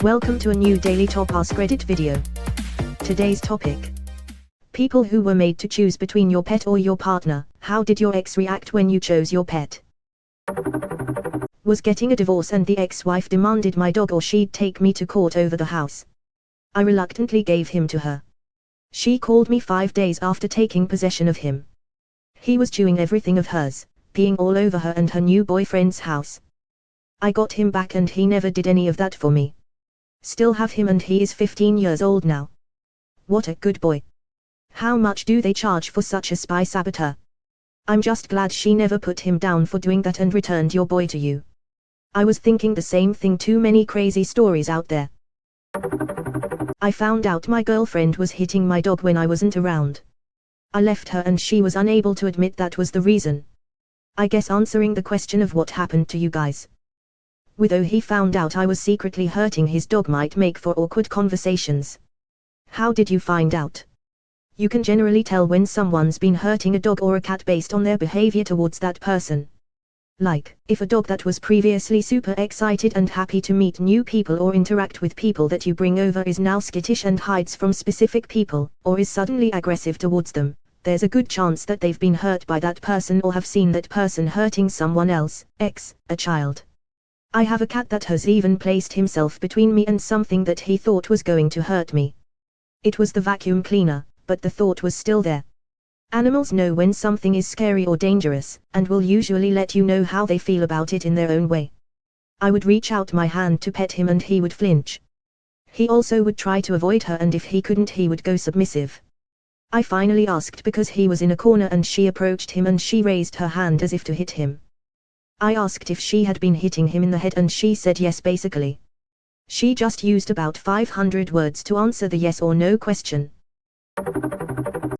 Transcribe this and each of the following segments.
Welcome to a new daily top Askreddit video. Today's topic: people who were made to choose between your pet or your partner. How did your ex react when you chose your pet? Was getting a divorce and the ex-wife demanded my dog or she'd take me to court over the house. I reluctantly gave him to her. She called me 5 days after taking possession of him. He was chewing everything of hers, peeing all over her and her new boyfriend's house. I got him back and he never did any of that for me. Still have him and he is 15 years old now. What a good boy. How much do they charge for such a spy saboteur? I'm just glad she never put him down for doing that and returned your boy to you. I was thinking the same thing, too many crazy stories out there. I found out my girlfriend was hitting my dog when I wasn't around. I left her and she was unable to admit that was the reason. I guess answering the question of what happened to you guys. Though he found out I was secretly hurting his dog might make for awkward conversations. How did you find out? You can generally tell when someone's been hurting a dog or a cat based on their behavior towards that person. Like, if a dog that was previously super excited and happy to meet new people or interact with people that you bring over is now skittish and hides from specific people, or is suddenly aggressive towards them, there's a good chance that they've been hurt by that person or have seen that person hurting someone else, a child. I have a cat that has even placed himself between me and something that he thought was going to hurt me. It was the vacuum cleaner, but the thought was still there. Animals know when something is scary or dangerous, and will usually let you know how they feel about it in their own way. I would reach out my hand to pet him and he would flinch. He also would try to avoid her, and if he couldn't he would go submissive. I finally asked because he was in a corner and she approached him and she raised her hand as if to hit him. I asked if she had been hitting him in the head and she said yes basically. She just used about 500 words to answer the yes or no question.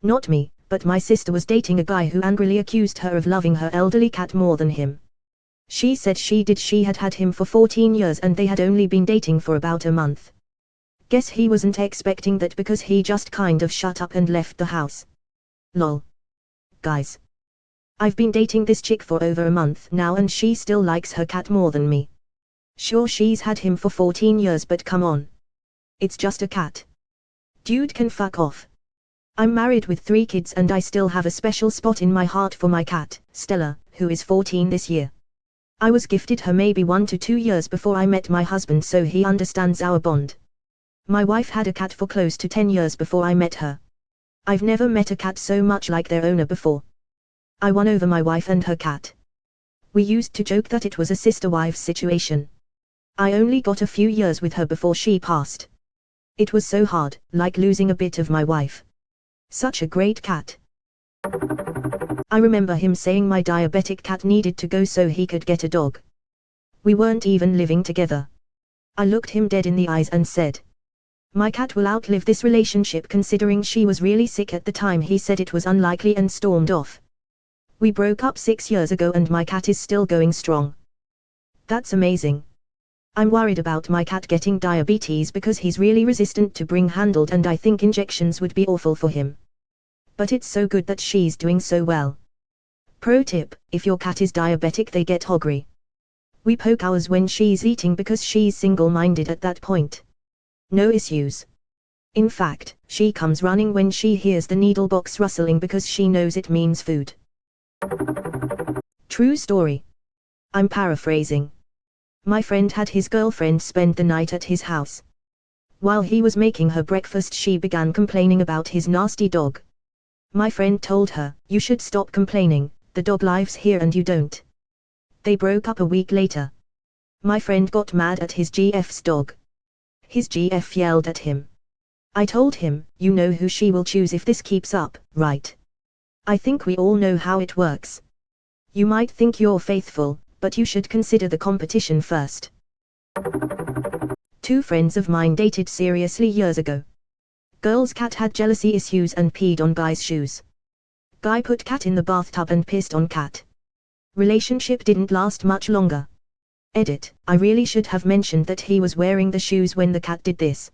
Not me, but my sister was dating a guy who angrily accused her of loving her elderly cat more than him. She said she had had him for 14 years and they had only been dating for about a month. Guess he wasn't expecting that because he just kind of shut up and left the house. Lol. Guys. I've been dating this chick for over a month now and she still likes her cat more than me. Sure, she's had him for 14 years, but come on. It's just a cat. Dude can fuck off. I'm married with 3 kids and I still have a special spot in my heart for my cat, Stella, who is 14 this year. I was gifted her maybe 1 to 2 years before I met my husband, so he understands our bond. My wife had a cat for close to 10 years before I met her. I've never met a cat so much like their owner before. I won over my wife and her cat. We used to joke that it was a sister-wives situation. I only got a few years with her before she passed. It was so hard, like losing a bit of my wife. Such a great cat. I remember him saying my diabetic cat needed to go so he could get a dog. We weren't even living together. I looked him dead in the eyes and said, my cat will outlive this relationship considering she was really sick at the time. He said it was unlikely and stormed off. We broke up 6 years ago and my cat is still going strong. That's amazing. I'm worried about my cat getting diabetes because he's really resistant to being handled and I think injections would be awful for him. But it's so good that she's doing so well. Pro tip: if your cat is diabetic they get hungry. We poke ours when she's eating because she's single-minded at that point. No issues. In fact, she comes running when she hears the needle box rustling because she knows it means food. True story. I'm paraphrasing. My friend had his girlfriend spend the night at his house. While he was making her breakfast she began complaining about his nasty dog. My friend told her, you should stop complaining, the dog lives here and you don't. They broke up a week later. My friend got mad at his GF's dog. His GF yelled at him. I told him, you know who she will choose if this keeps up, right? I think we all know how it works. You might think you're faithful, but you should consider the competition first. 2 friends of mine dated seriously years ago. Girl's cat had jealousy issues and peed on guy's shoes. Guy put cat in the bathtub and pissed on cat. Relationship didn't last much longer. Edit: I really should have mentioned that he was wearing the shoes when the cat did this.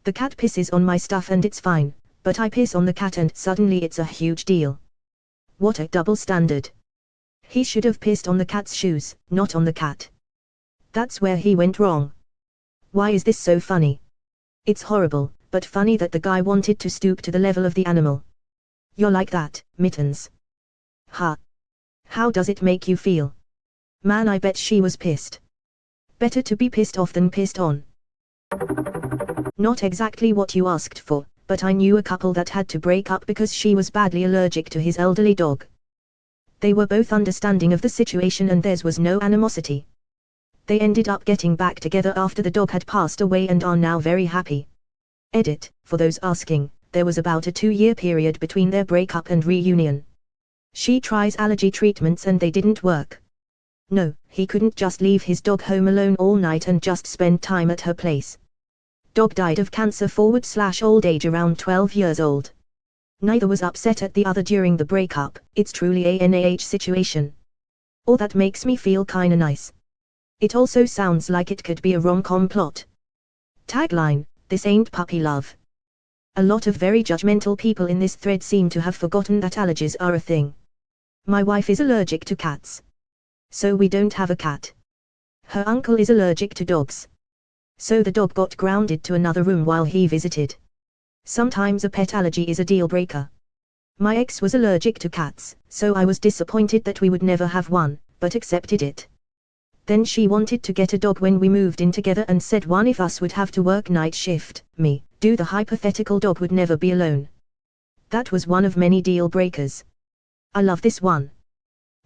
The cat pisses on my stuff and it's fine, but I piss on the cat and suddenly it's a huge deal. What a double standard. He should have pissed on the cat's shoes, not on the cat. That's where he went wrong. Why is this so funny? It's horrible, but funny that the guy wanted to stoop to the level of the animal. You're like that, Mittens. Ha. How does it make you feel? Man, I bet she was pissed. Better to be pissed off than pissed on. Not exactly what you asked for, but I knew a couple that had to break up because she was badly allergic to his elderly dog. They were both understanding of the situation and theirs was no animosity. They ended up getting back together after the dog had passed away and are now very happy. Edit, for those asking, there was about a 2-year period between their breakup and reunion. She tries allergy treatments and they didn't work. No, he couldn't just leave his dog home alone all night and just spend time at her place. Dog died of cancer / old age around 12 years old. Neither was upset at the other during the breakup. It's truly a NAH situation. All that makes me feel kinda nice. It also sounds like it could be a rom-com plot. Tagline, this ain't puppy love. A lot of very judgmental people in this thread seem to have forgotten that allergies are a thing. My wife is allergic to cats. So we don't have a cat. Her uncle is allergic to dogs. So the dog got grounded to another room while he visited. Sometimes a pet allergy is a deal breaker. My ex was allergic to cats, so I was disappointed that we would never have one, but accepted it. Then she wanted to get a dog when we moved in together and said one of us would have to work night shift. The hypothetical dog would never be alone. That was one of many deal breakers. I love this one.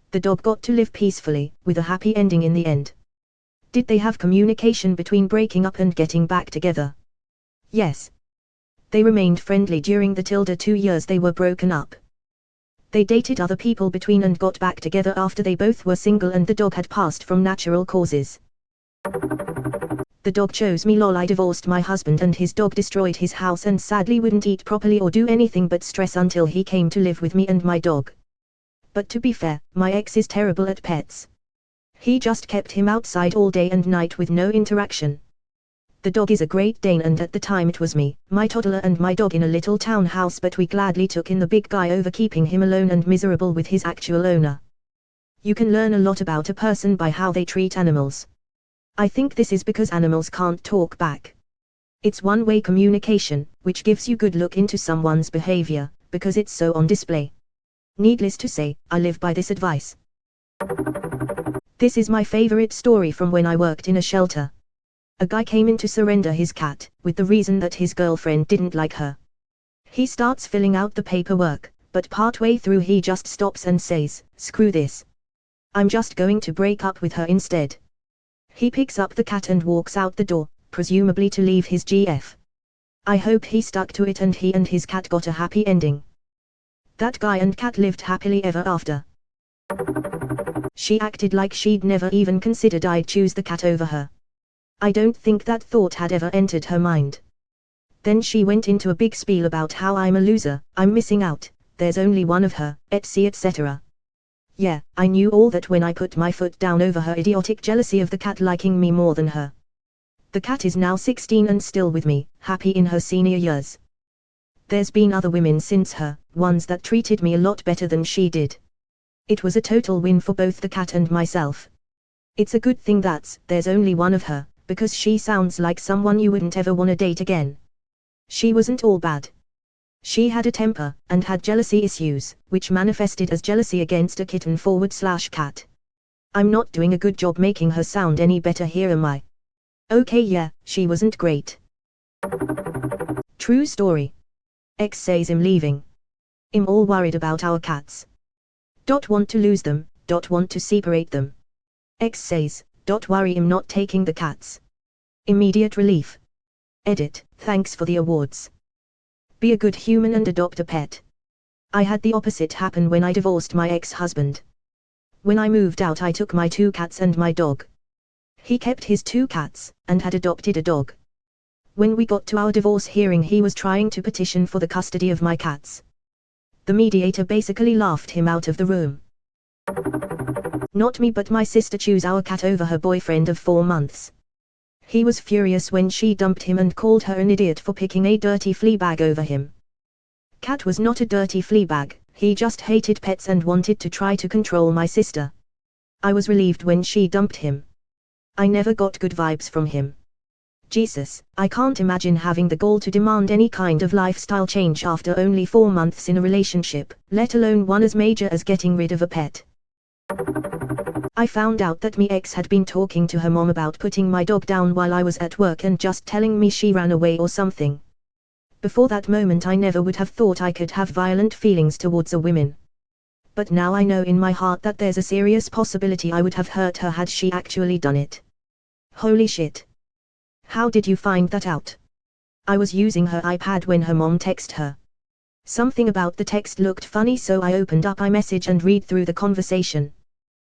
The dog got to live peacefully, with a happy ending in the end. Did they have communication between breaking up and getting back together? Yes. They remained friendly during the 2 years they were broken up. They dated other people between and got back together after they both were single and the dog had passed from natural causes. The dog chose me lol. I divorced my husband and his dog destroyed his house and sadly wouldn't eat properly or do anything but stress until he came to live with me and my dog. But to be fair, my ex is terrible at pets. He just kept him outside all day and night with no interaction. The dog is a Great Dane and at the time it was me, my toddler and my dog in a little townhouse, but we gladly took in the big guy over keeping him alone and miserable with his actual owner. You can learn a lot about a person by how they treat animals. I think this is because animals can't talk back. It's one-way communication, which gives you good look into someone's behavior, because it's so on display. Needless to say, I live by this advice. This is my favorite story from when I worked in a shelter. A guy came in to surrender his cat, with the reason that his girlfriend didn't like her. He starts filling out the paperwork, but partway through he just stops and says, "Screw this. I'm just going to break up with her instead." He picks up the cat and walks out the door, presumably to leave his GF. I hope he stuck to it and he and his cat got a happy ending. That guy and cat lived happily ever after. She acted like she'd never even considered I'd choose the cat over her. I don't think that thought had ever entered her mind. Then she went into a big spiel about how I'm a loser, I'm missing out, there's only one of her, etc. Yeah, I knew all that when I put my foot down over her idiotic jealousy of the cat liking me more than her. The cat is now 16 and still with me, happy in her senior years. There's been other women since her, ones that treated me a lot better than she did. It was a total win for both the cat and myself. It's a good thing there's only one of her, because she sounds like someone you wouldn't ever want to date again. She wasn't all bad. She had a temper, and had jealousy issues, which manifested as jealousy against a kitten / cat. I'm not doing a good job making her sound any better here, am I? Okay, yeah, she wasn't great. True story. Ex says I'm leaving. I'm all worried about our cats. Want to lose them, want to separate them. Ex says, worry, I'm not taking the cats. Immediate relief. Edit, thanks for the awards. Be a good human and adopt a pet. I had the opposite happen when I divorced my ex-husband. When I moved out I took my 2 cats and my dog. He kept his 2 cats, and had adopted a dog. When we got to our divorce hearing he was trying to petition for the custody of my cats. The mediator basically laughed him out of the room. Not me but my sister chose our cat over her boyfriend of 4 months. He was furious when she dumped him and called her an idiot for picking a dirty flea bag over him. Cat was not a dirty flea bag, he just hated pets and wanted to try to control my sister. I was relieved when she dumped him. I never got good vibes from him. Jesus, I can't imagine having the gall to demand any kind of lifestyle change after only 4 months in a relationship, let alone one as major as getting rid of a pet. I found out that me ex had been talking to her mom about putting my dog down while I was at work and just telling me she ran away or something. Before that moment I never would have thought I could have violent feelings towards a woman. But now I know in my heart that there's a serious possibility I would have hurt her had she actually done it. Holy shit. How did you find that out? I was using her iPad when her mom texted her. Something about the text looked funny, so I opened up iMessage and read through the conversation.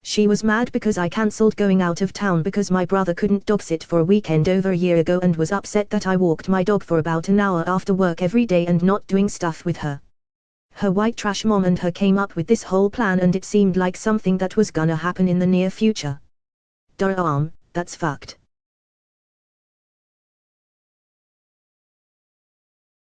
She was mad because I cancelled going out of town because my brother couldn't dog sit for a weekend over a year ago and was upset that I walked my dog for about an hour after work every day and not doing stuff with her. Her white trash mom and her came up with this whole plan and it seemed like something that was gonna happen in the near future. Damn, that's fucked.